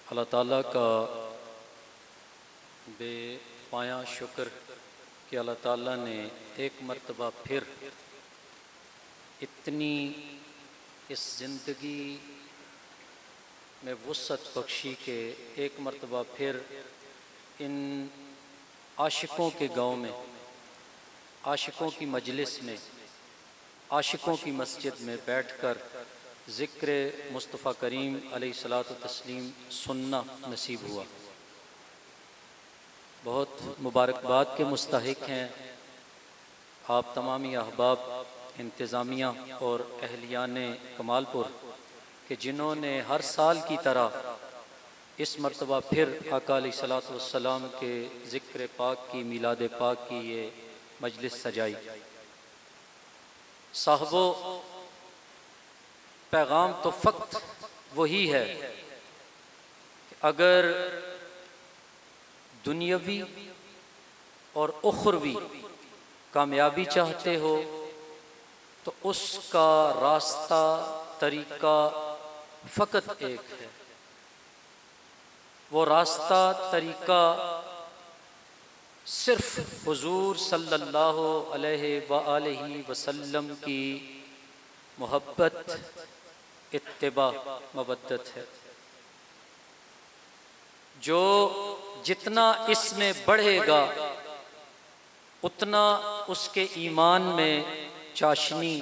अल्लाह ताला का बेपाया शुक्र कि अल्लाह ताला ने एक मर्तबा फिर इतनी इस ज़िंदगी में वुसअत बख्शी के एक मर्तबा फिर इन आशिकों के गांव में, आशिकों की मजलिस में, आशिकों की मस्जिद में बैठकर ज़िक्र मुस्तफ़ा करीम अलैहिस्सलातु तस्लीम सुनना नसीब हुआ। बहुत मुबारकबाद के मुस्तहिक हैं आप तमामी अहबाब, इंतज़ामिया और अहलियान कमालपुर कि जिन्होंने हर साल की तरह इस मर्तबा फिर आका अलैहिस्सलातु वस्सलाम के ज़िक्र पाक की, मीलाद पाक की ये मजलिस सजाई। साहबो, पैगाम तो फ़क्त वही है कि अगर दुनियावी और उखरवी कामयाबी चाहते हो तो उसका रास्ता, तरीका फ़कत एक है। वो रास्ता, तरीका सिर्फ हुजूर सल्लल्लाहु अलैहि वसल्लम की मोहब्बत, इत्तिबा, मवद्दत है। जो जितना इसमें बढ़ेगा उतना उसके ईमान में चाशनी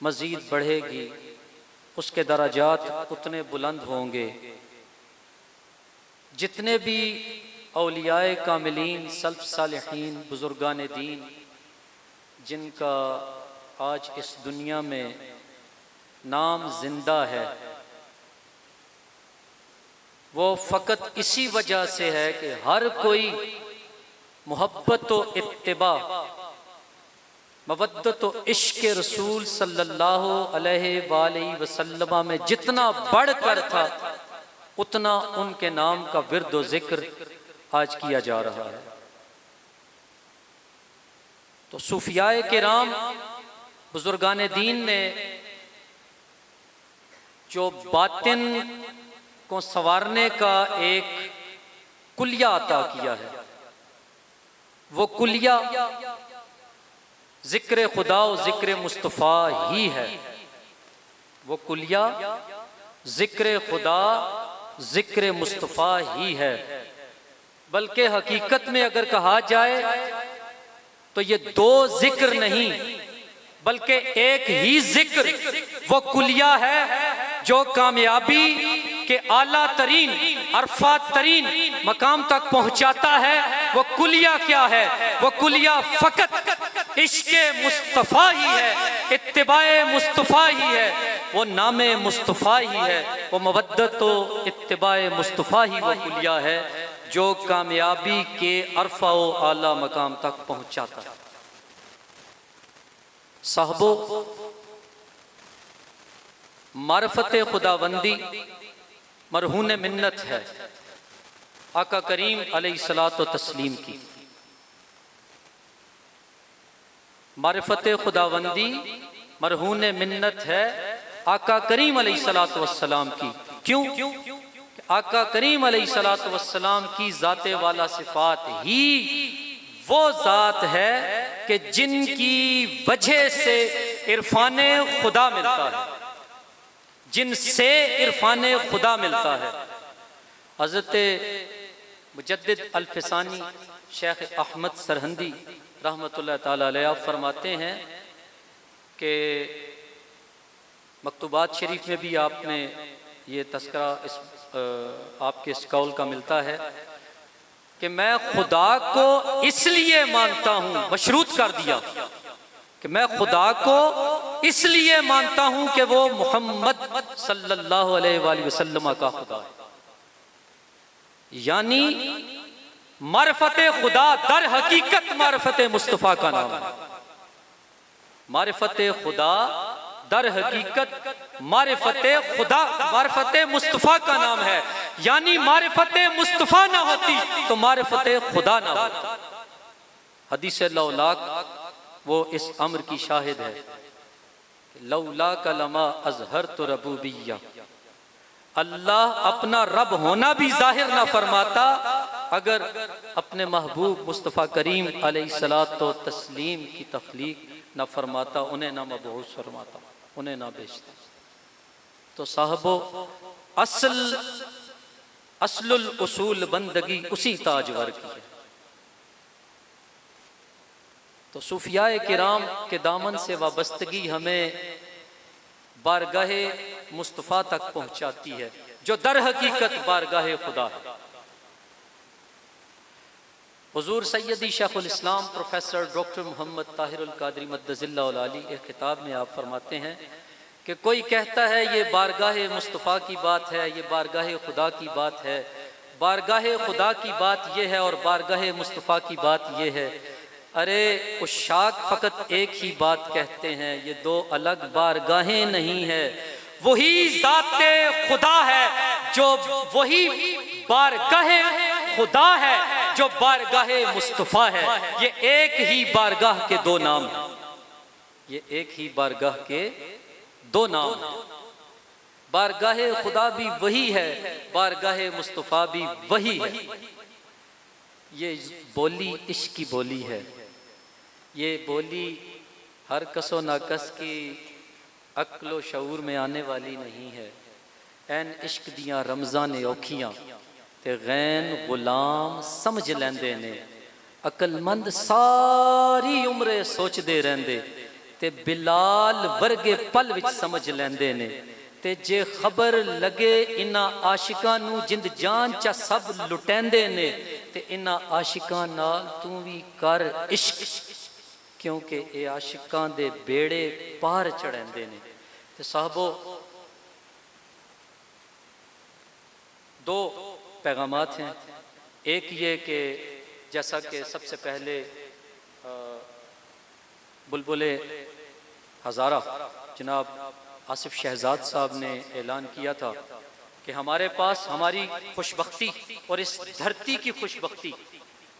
मज़ीद बढ़ेगी, उसके दराजात उतने बुलंद होंगे। जितने भी औलियाए कामिलीन, सल्फ़ सालिहीन, बुज़ुर्गान दीन जिनका आज इस दुनिया में नाम जिंदा है, वो फ़कत इसी वजह से है कि हर कोई मोहब्बत व इत्तिबा, मवद्दत व इश्क़ रसूल सल्लल्लाहु अलैहि वसल्लम में जितना बढ़कर था उतना उनके नाम का विर्द व ज़िक्र आज किया जा रहा है। तो सूफियाए किराम, बुजुर्गान दीन ने जो बातिन को संवारने का एक कुलिया अता किया है, वो कुलिया ज़िक्र खुदा और ज़िक्र मुस्तफ़ा ही है। वो कुलिया ज़िक्र खुदा, ज़िक्र मुस्तफ़ा ही है। बल्कि हकीकत में अगर कहा जाए तो ये दो ज़िक्र नहीं बल्कि एक ही ज़िक्र, वो कुलिया है जो कामयाबी के आला तरीन, अरफा तरीन मकाम तक पहुंचाता है। वो कुलिया क्या है? वो कुलिया फ़कत इश्क़े मुस्तफ़ा ही है, इत्तिबाए मुस्तफ़ा ही है, वो नामे मुस्तफ़ा ही है, वो मवद्दत व इत्तिबाए मुस्तफ़ा ही वो कुलिया है जो कामयाबी के अरफा व आला मकाम तक पहुंचाता है। साहबो, मारफत खुदाबंदी मरहून मिन्नत है आका करीम अलैहिस्सलातु तस्लीम की। मारफत खुदाबंदी मरहून मिन्नत है आका करीम अलैहिस्सलातु वस्सलाम की। क्यों? आका करीम अलैहिस्सलातु वस्सलाम की ज़ाते वाला सिफात ही वो ज़ात है कि जिनकी वजह से इरफान खुदा मिलता है, जिनसे इरफान खुदा मिलता है। हज़रत मुजद्दिद अल-फ़िसानी शेख अहमद सरहंदी रहमतुल्लाह ताला अलैह फरमाते हैं कि मकतूबात शरीफ में भी आपने ये तस्करा आपके इस कौल का मिलता है कि मैं खुदा को इसलिए मानता हूँ, मशरूत कर दिया कि मैं खुदा को इसलिए मानता हूँ कि वो मोहम्मद सल्लल्लाहु अलैहि वसल्लम का खुदा है। यानी मारिफत खुदा दर हकीकत मारिफत मुस्तफ़ा का नाम है। मारिफत खुदा दर हकीकत मारिफत खुदा, मारिफत मुस्तफ़ा का नाम है। यानी मारिफत मुस्तफ़ा ना होती तो मारिफत खुदा ना होती। हदीस लौलाक वो इस अम्र की शाहिद है, लौला कलमा अजहर तो रबूबिया अल्लाह अपना रब होना भी जाहिर ना फरमाता अगर अपने महबूब मुस्तफ़ा करीम अलैहिस्सलातो तस्लीम की तख्लीक ना फरमाता, उन्हें ना मबऊस फरमाता, उन्हें ना भेजता। तो साहबो असलुल उसूल बंदगी उसी ताजवर की है। तो सूफियाए किराम के दामन से वाबस्तगी हमें बारगाहे मुस्तफ़ा तक पहुंचाती है, जो दर हकीकत बारगाहे खुदा है। हुजूर सैयदी शेखुल इस्लाम प्रोफेसर डॉक्टर मोहम्मद ताहिरुल कादरी मद्दजिल्लाहुल आली एक खिताब में आप फरमाते हैं कि कोई कहता है ये बारगाहे मुस्तफ़ा की बात है, ये बारगाहे खुदा की बात है, बारगाहे खुदा की बात ये है और बारगाहे मुस्तफ़ा की बात ये है। अरे उशाक फ़कत एक ही बात कहते हैं, ये दो अलग बारगाहें नहीं है। वही ज़ाते खुदा है जो वही बारगाहे खुदा है जो बारगाहे मुस्तफ़ा है। ये एक ही बारगाह के दो नाम हैं, ये एक ही बारगाह के दो नाम हैं। बारगाहे खुदा भी वही है, बारगाहे मुस्तफ़ा भी वही है। ये बोली इश्क की बोली है, ये बोली हर कसो नाकस की अक्लो शऊर में आने वाली नहीं है। ऐन इश्क दियाँ रमज़ान औखियाँ ते गैन गुलाम समझ लेंदे ने, अकलमंद सारी उम्रे सोचदे रहंदे ते बिलाल वर्गे पल विच समझ लेंदे ने। ते जे खबर लगे इन्हां आशिकां नूं जिंद जान चा सब लुटैंदे ने, ते इन्हां आशिकां नाल तू भी कर इश्क, क्योंकि ये आशिकां दे बेड़े पार चढ़ेंदे ने। ते साहबो दो पैगामात हैं। एक ये कि जैसा कि सबसे पहले बुलबुले हज़ारा जनाब आसिफ शहजाद साहब ने ऐलान किया था कि हमारे पास हमारी खुशबख्ती और इस धरती की खुशबख्ती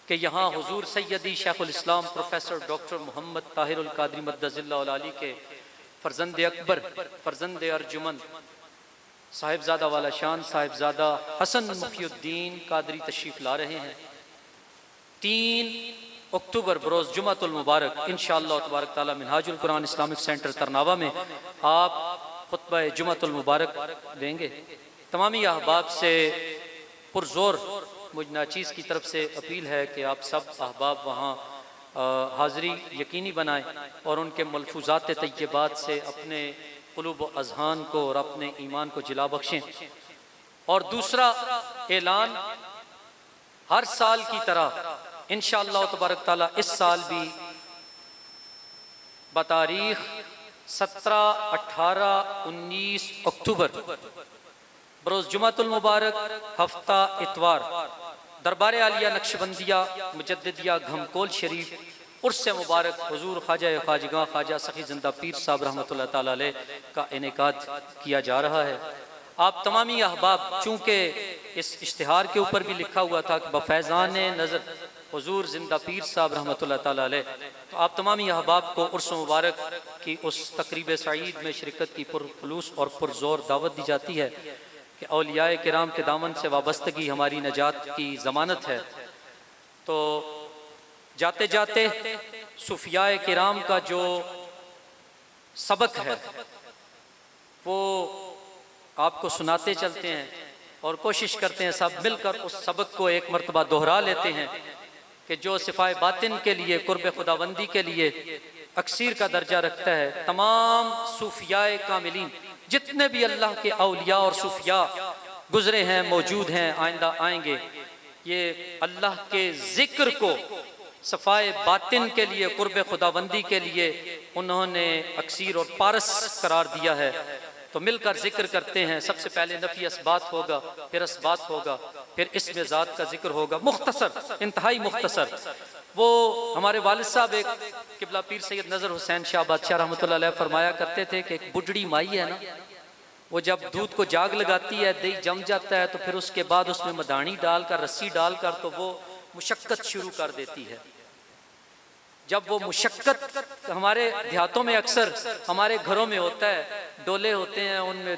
कि यहाँ हुजूर सैयदी शेखुल इस्लाम प्रोफेसर डॉक्टर मोहम्मद ताहिरुल कादरी मद्दजिल्लाहुल आली के फर्जंद अकबर, फर्जंद अर्जुमन साहिबजादा वाला शान साहिबजादा हसन मुफीउद्दीन कादरी तशरीफ़ ला रहे हैं। 3 अक्टूबर बरोज़ जुमातुल मुबारक इंशाअल्लाह तबारक ताला मिनहाजुल कुरान इस्लामिक सेंटर तरनावा में आप खुतबा जुमातुल मुबारक देंगे। तमामी अहबाब से पुरजोर मुझ नाचीज़ की तरफ से अपील है कि आप सब अहबाब वहाँ हाज़री यकीनी बनाएं और उनके मलफूज़ात तय्यबात से अपने क़ुलूब व अज़हान को और अपने ईमान को जिला बख्शें। और दूसरा ऐलान, हर साल की तरह इंशाअल्लाह तबारक ताला इस साल भी बतारीख 17, 18, 19 अक्टूबर बरोज़ जुमातुल मुबारक हफ्ता इतवार दरबार आलिया नक्शबंदिया मुजद्दिदिया घमकोल शरीफ उर्स मुबारक हुजूर ख्वाजा ख्वाजगा ख्वाजा सखी जिंदा पीर साहब रहमतुल्लाह ताला अलैह का इनेकाद किया जा रहा है। आप तमामी अहबाब, चूँकि इस इश्तिहार के ऊपर भी लिखा हुआ था कि बफैज़ान नज़र हुजूर जिंदा पीर साहब रहमतुल्लाह ताला अलैह, तो आप तमामी अहबाब को उर्स मुबारक की उस तकरीब सईद में शिरकत की पुरखुलूस और पुरजोर दावत दी जाती है कि औलियाए किराम के दामन से वाबस्तगी हमारी नजात की ज़मानत है। तो जाते जाते सूफियाए किराम का जो सबक है वो आपको सुनाते चलते हैं और कोशिश करते हैं सब मिलकर उस सबक को एक मरतबा दोहरा लेते हैं कि जो सिफाए बातिन के लिए कुर्ब खुदाबंदी के लिए अक्सीर का दर्जा रखता है। तमाम सूफियाए कामिलीन जितने भी अल्लाह के औलिया और सूफिया गुजरे हैं, मौजूद हैं, आइंदा आएंगे, ये अल्लाह के जिक्र को सफ़ाए बातिन के लिए कुर्ब खुदाबंदी के लिए उन्होंने अक्सीर और पारस करार दिया है। तो मिलकर जिक्र करते हैं। सबसे पहले नफ़ी असबात होगा, फिर असबात होगा, फिर इसमें ज़ात का जिक्र होगा। मुख्तसर, इंतहाई मुख्तसर। वो हमारे वालिद साहब एक किबला पीर सैयद नज़र हुसैन शाह बादशाह रहमतुल्लाह अलैह फरमाया करते थे कि एक बुढ़ड़ी माई है ना, वो जब दूध को जाग लगाती है, दही जम जाता है, तो फिर उसके बाद उसमें मदानी डालकर, रस्सी डालकर, तो वो मुशक्क़त शुरू कर देती है। जब वो मुशक्क़त हमारे देहातों में अक्सर हमारे घरों में होता है, डोले होते हैं, उनमें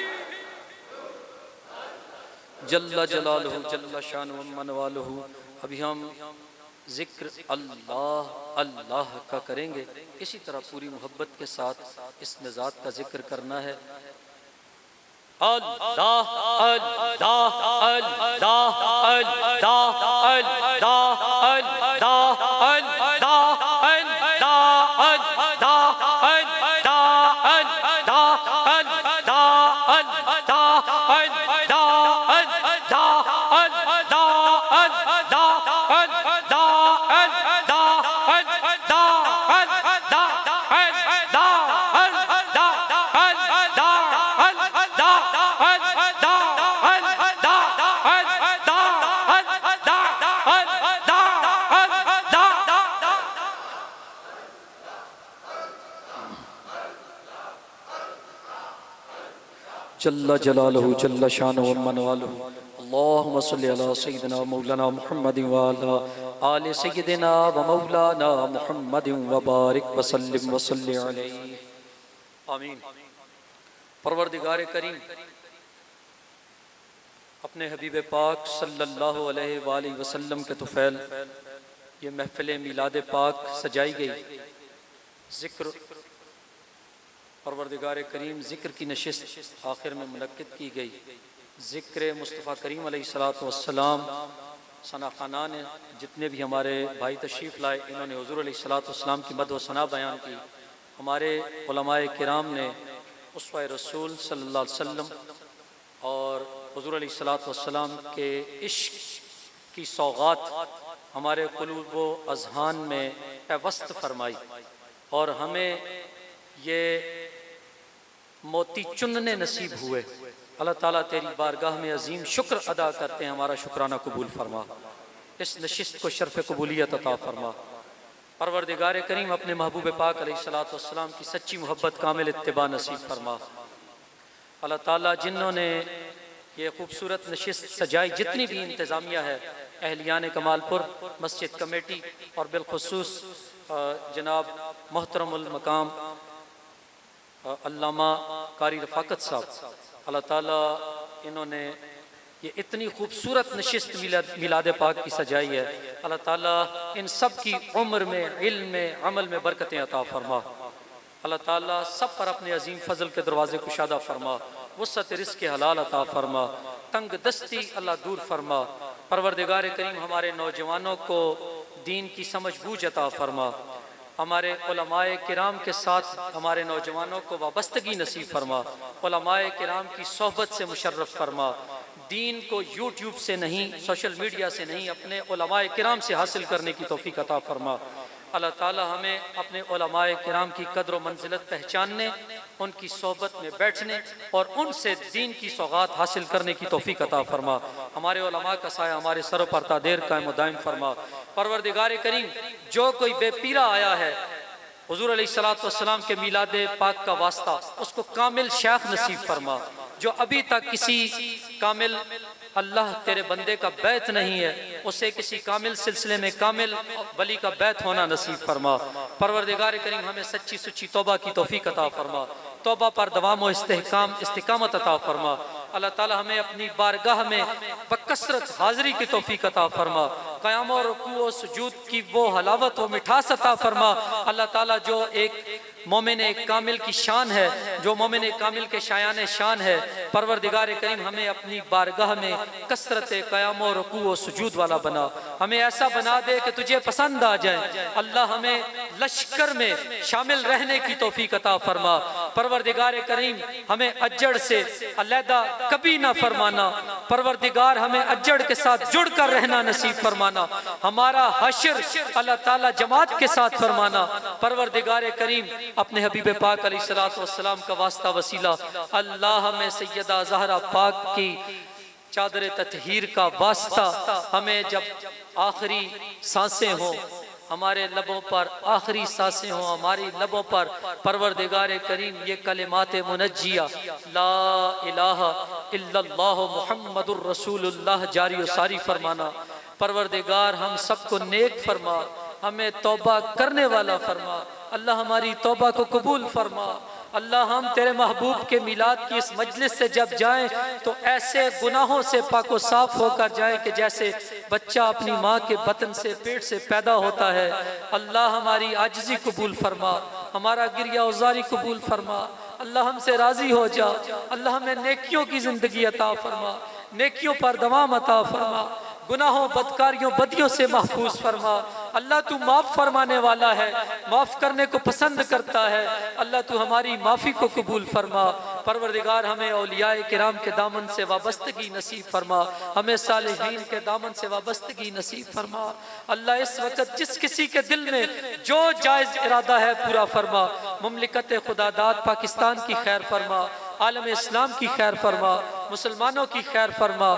जल्ला जलालहू जल्ला शानुहु मन वालहू। अभी हम जिक्र अल्लाह अल्लाह का करेंगे। इसी तरह पूरी मोहब्बत के साथ इस ज़ात का जिक्र करना है। अल्लाह अल्लाह अल्लाह अल्लाह अल्लाह अल्लाह जल्ला जलालहू जल्ला शानुहु मन वालहू। अल्लाहुम्मा सल्लि अला सय्यिदिना मौलाना मुहम्मदिन व अला आलि सय्यिदिना व मौलाना मुहम्मदिन व बारिक व सल्लिम व सल्लि अलैहि। आमीन। परवरदिगार करीम अपने हबीब पाक सल्लल्लाहु अलैहि वसल्लम के तुफ़ैल ये महफ़िल मिलाद पाक सजाई गई। ज़िक्र परवरदिगार करीम ज़िक्र की नशिस्त आखिर में मुनक्किद की गई। ज़िक्र मुस्तफ़ा करीम अलैहिस्सलातु वस्सलाम सना खाना ने जितने भी हमारे भाई तशरीफ़ लाए, इन्होंने हुज़ूर अलैहिस्सलातु वस्सलाम की मद व सना बयान की। हमारे उलमाए किराम ने उसवा रसूल सल्लल्लाहु अलैहि वसल्लम और हुज़ूर अलैहिस्सलातु वस्सलाम के इश्क़ की सौगात हमारे क़ुलूब व अज़हान में पैवस्त फरमाई और हमें ये मोती चुनने नसीब हुए। अल्लाह ताला तेरी बारगाह में अजीम शुक्र अदा करते हैं, हमारा शुक्राना कबूल फरमा। इस नशिस्त को शर्फ़ कबूलियत अता फरमा। परवरदिगार करीम अपने महबूब पाक अलैहिस्सलातु वस्सलाम की सच्ची मोहब्बत कामिल इत्तिबा नसीब फरमा। अल्लाह ताला जिन्होंने ये खूबसूरत नशिस्त सजाई, जितनी भी इंतज़ामिया है, अहलियान कमालपुर मस्जिद कमेटी और बिलखुसूस जनाब मोहतरमुल मकाम अल्लामा कारी रफ़ाकत साहब, अल्लाह ताला इन्होंने ये इतनी खूबसूरत नशिस्त मिलाद पाक की सजाई है। अल्लाह ताला इन सब की उम्र में, इल्म में, अमल में बरकतें अता फरमा। अल्लाह ताला सब पर अपने अजीम फ़ज़ल के दरवाज़े कुशादा फरमा। वुसअत रिज़्क़ के हलाल अता फरमा। तंग दस्ती अल्लाह दूर फरमा। परवरदिगार करीम हमारे नौजवानों को दीन की समझ बूझ अता फरमा। हमारे उलमाए किराम के साथ हमारे नौजवानों को वाबस्तगी नसीब फरमा। उलमाए किराम की सोहबत से मुशर्रफ फरमा। दीन को यूट्यूब से नहीं, सोशल मीडिया से नहीं, अपने उलमाए किराम से हासिल करने की तौफीक अता फरमा। अल्लाह ताला हमें अपने उलमाए किराम की कद्र व मंजिलत पहचानने, उनकी सोहबत में बैठने और उनसे दीन की सौगात हासिल करने की तौफीक अता फरमा। हमारे उलमा का साया हमारे सर पर तादेर कायम व दायम फरमा। परवरदिगार करीम जो कोई बेपीरा आया है हुज़ूर अलैहिस्सलातु वस्सलाम के मिलाद पाक का वास्ता, उसको कामिल शेख नसीब फरमा। जो अभी तक किसी कामिल अल्लाह तेरे बंदे का बैत नहीं है, उसे किसी कामिल सिलसिले में कामिल वली का बैत होना नसीब फरमा। परवरदिगार करीम हमें सच्ची सुच्ची तौबा की तौफीक अता फरमा। तौबा पर दवाम व इस्तिकामत अता फरमा। अल्लाह ताला हमें अपनी बारगाह में बकसरत हाज़िरी की तौफीक अता फरमा। क़याम और रुकू और सुजूद की वो हलावत व मिठास अता फरमा। अल्लाह ताला जो एक मोमिन कामिल की शान है, जो मोमिन कामिल के शायान शान है, परवरदिगार करीम हमें अपनी बारगाह में कसरत क़याम और रुकू और सुजूद वाला बना। हमें ऐसा बना दे कि तुझे पसंद आ जाए। अल्लाह हमें लश्कर में शामिल रहने की तौफीक अता फरमा। परवरदिगार करीम हमें अज्जड़ से अलहदा कभी ना फरमाना। परवरदिगार हमें अज्जड़ के साथ जुड़ कर रहना नसीब फरमाना। हमारा हश्र अल्लाह ताला जमात के साथ फरमाना। परवरदिगार करीम अपने हबीब पाक अलैहिस्सलातु वस्सलाम का वास्ता वसीला अल्लाह हमें सैयदा ज़हरा पाक की चादर ततहीर का वास्ता, हमें जब आखिरी सांसें हों, हमारे लबों पर आखिरी सांसें हों, हमारी लबों पर परवरदिगार करीम ये कलिमात मुनज्जिया ला इलाहा इल्लल्लाह मुहम्मदुर रसूलुल्लाह जारी व सारी फरमाना। परवरदिगार हम सबको नेक फरमा, हमें तौबा करने वाला फरमा। अल्लाह हमारी तौबा को कबूल फरमा। अल्लाह हम तेरे महबूब के मिलाद की इस मजलिस से जब जाएं तो ऐसे गुनाहों से पाको साफ होकर जाएं कि जैसे बच्चा अपनी माँ के बतन से पेट से पैदा होता है। अल्लाह हमारी आजिज़ी कबूल फरमा, हमारा गिरिया उजारी कबूल फरमा। अल्लाह हमसे राजी हो जा। अल्लाह हमें नेकियों की जिंदगी अता फरमा, नेकियों पर दवाम अता फरमा, गुनाहों बदकारियों बदियों से महफूज फरमा। अल्लाह तू माफ़ फरमाने वाला है, माफ़ करने को पसंद करता है। अल्लाह तू हमारी माफ़ी को कबूल फरमा। परवरदिगार हमें औलियाए किराम के दामन से वाबस्तगी नसीब फरमा, हमें सालिहीन के दामन से वाबस्तगी नसीब फरमा। अल्लाह इस वक्त जिस किसी के दिल में जो जायज़ इरादा है पूरा फरमा। मुमलिकत खुदादाद पाकिस्तान की खैर फरमा, आलम इस्लाम की खैर फरमा, मुसलमानों की खैर फरमा।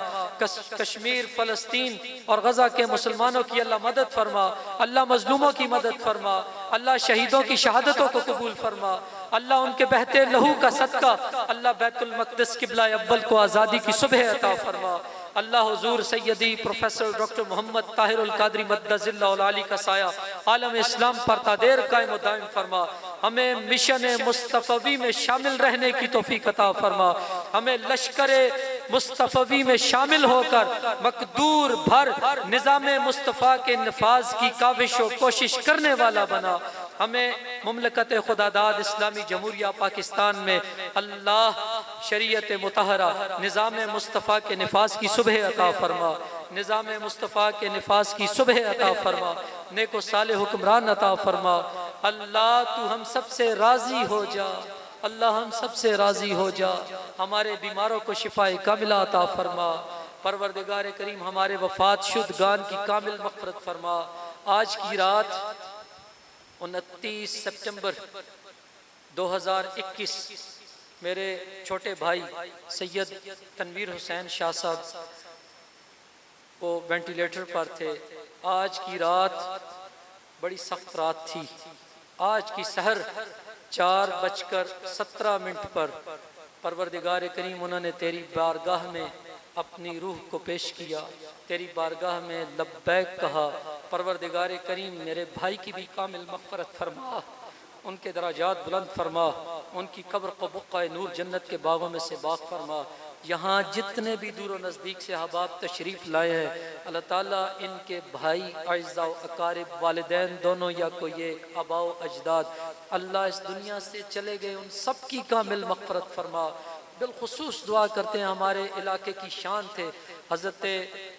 कश्मीर फ़लस्तीन और गज़ा के मुसलमानों की अल्लाह मदद फरमा। अल्लाह मजलूमों की मदद फरमा। अल्लाह शहीदों की शहादतों को कबूल फरमा। अल्लाह उनके बहते लहू का सदका अल्लाह बैतुल मक़दिस क़िबला अव्वल को आज़ादी की सुबह अता फरमा। अल्लाह हुजूर सैयदी प्रोफेसर डॉक्टर मोहम्मद ताहिरुल कादरी मद्दज़िल्लाहुल आली का साया आलम इस्लाम पर तादेर कायम दायम फरमा। हमें मिशन मुस्तफ़वी में शामिल रहने की तौफीक अता फरमा। हमें लश्कर मुस्तफ़वी में शामिल होकर मकदूर भर निज़ाम मुस्तफ़ा के नफाज की काविश और कोशिश करने वाला बना। हमें मुमलकत खुदादाद इस्लामी जमहूरिया पाकिस्तान में अल्लाह शरीयत मुतहरा निज़ाम मुस्तफ़ा के नफाज की सुबह अता फरमा, निज़ाम मुस्तफ़ा के नफाज की सुबह अता फरमा, नेको साले हुक्मरान अता फरमा। अल्लाह तू हम सबसे राज़ी हो जा, अल्लाह हम सबसे राज़ी हो जा। हमारे बीमारों को शिफाए कामिला अता फरमा। परवरदिगार करीम हमारे वफ़ात शुदगान की कामिल मग़फ़िरत फरमा। आज की रात 29 सितंबर 2021 मेरे छोटे भाई सैयद तनवीर हुसैन शाह साहब वो वेंटिलेटर पर थे। आज की रात बड़ी सख्त रात थी। आज की सहर 4:17 पर परवरदिगार करीम उन्होंने तेरी बारगाह में अपनी रूह को पेश किया, तेरी बारगाह में लब्बैक कहा। परवरदिगार करीम मेरे भाई की भी कामिल मग़फ़िरत फरमा, उनके दराजात बुलंद फरमा, उनकी कब्र को बुक़्क़ाए नूर जन्नत के बागों में से बाग़ फरमा। यहाँ जितने भी दूर व नज़दीक से अहबाब तशरीफ़ लाए हैं, अल्लाह ताला इनके भाई अज़्ज़ा व अकारिब वालिदैन दोनों या कोई एक आबाओ अजदाद अल्लाह इस दुनिया से चले गए, उन सब की कामिल मग़फ़िरत फरमा। बिलखुसूस दुआ करते हैं हमारे इलाके की शान थे हज़रत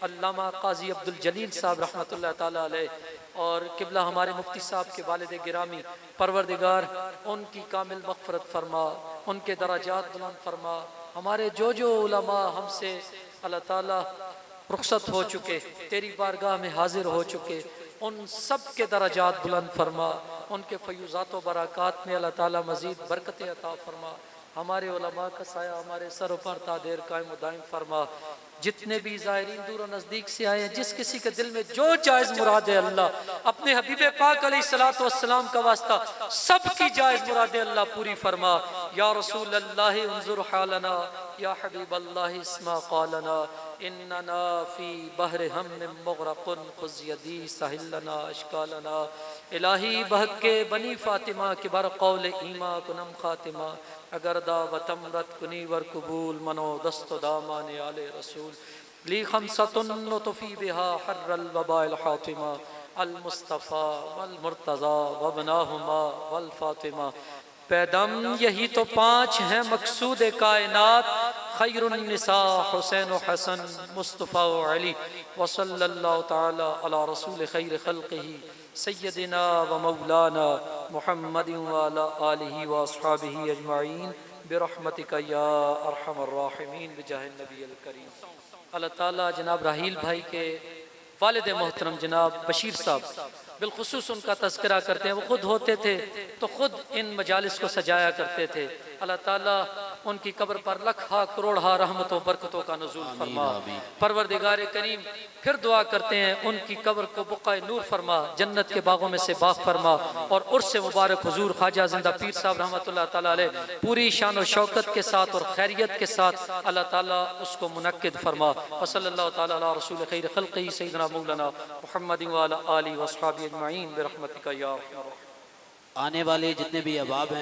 अल्लामा क़ाज़ी अब्दुल जलील साहब रहमतुल्लाह ताला अलैह और किबला हमारे मुफ्ती साहब के वालिद गिरामी। परवरदिगार उनकी कामिल मग़फ़िरत फरमा, उनके दराजात बुलंद फरमा। हमारे जो उलमा हमसे अल्लाह ताला रुख़सत हो चुके, तेरी बारगाह में हाजिर हो चुके, उन सब के दराजात बुलंद फरमा। उनके फ़यूज़ात व बरक़ात में अल्लाह ताला मज़ीद बरकतें अता फरमा। हमारे उलमा का साया हमारे सरों पर तादेर कायम दायम फरमा। जितने भी ज़ायरीन दूर और नज़दीक से आए हैं, जिस किसी के दिल में जो जायज़ मुराद है अल्लाह अपने हबीब पाक अलैहिस्सलातु वस्सलाम का वास्ता सब की जायज़ मुराद अल्लाह पूरी फरमा। या रसूल अल्लाह उन्ज़ुर हालना, या हबीब अल्लाह इस्मा क़ालना, इन्नना फ़ी बहर हम मुग़रक़ुन ख़ुज़ यदी साहिलना अश्कालना। इलाही बहके बनी फ़ातिमा के बर क़ौल ईमा कुनम ख़ातिमा, अगर दावतम रत कुनी वर कबूल मनो दस्तो दामाने आले रसूल। ली खमसतुन तुफ़ी बिहा हर्रल वबाइल हातिमा, अल मुस्तफ़ा वल मुर्तज़ा वबनाहुमा वल फ़ातिमा। पैदम यही तो 5 हैं मकसूद कायनात, खैरुन निसा हुसैन व हसन मुस्तफ़ा व अली व सल्लल्लाहु तआला अला रसूल खैर खल्क़िही सय्यदिना व मौलाना मुहम्मदिन व अला आलिही व अस्हाबिही अजमाइन बिरहमतिका या अरहमर राहिमीन बिजाहि नबील करीम। अल्लाह ताला जनाब राहील भाई के वालिद मोहतरम जनाब बशीर साहब बिलखुसूस उनका तज़किरा करते हैं। वो खुद होते थे तो खुद इन मजालिस को सजाया करते थे। अल्लाह ताला उनकी कब्र पर लखा करोड़ा रहमतों बरकतों का नुज़ूल फरमा। परवरदिगार करीम फिर दुआ करते हैं उनकी कब्र को बुक़्क़ाए नूर फरमा, जन्नत के बागों में से बाग़ फरमा। और उर्स मुबारक हुजूर ख्वाजा ज़िंदा पीर साहब रहमतुल्लाह ताला अलैह पूरी शान और शौकत के साथ और खैरियत के साथ अल्लाह ताला उसको मुनक्किद फरमा। व सल्लल्लाहु ताला अला रसूल खैर खल्क़िही सय्यिदना मौलाना मुहम्मदिन व अला आलिहि व अस्हाबिही अजमाइन बिरहमतिका या। आने वाले जितने भी अहबाब हैं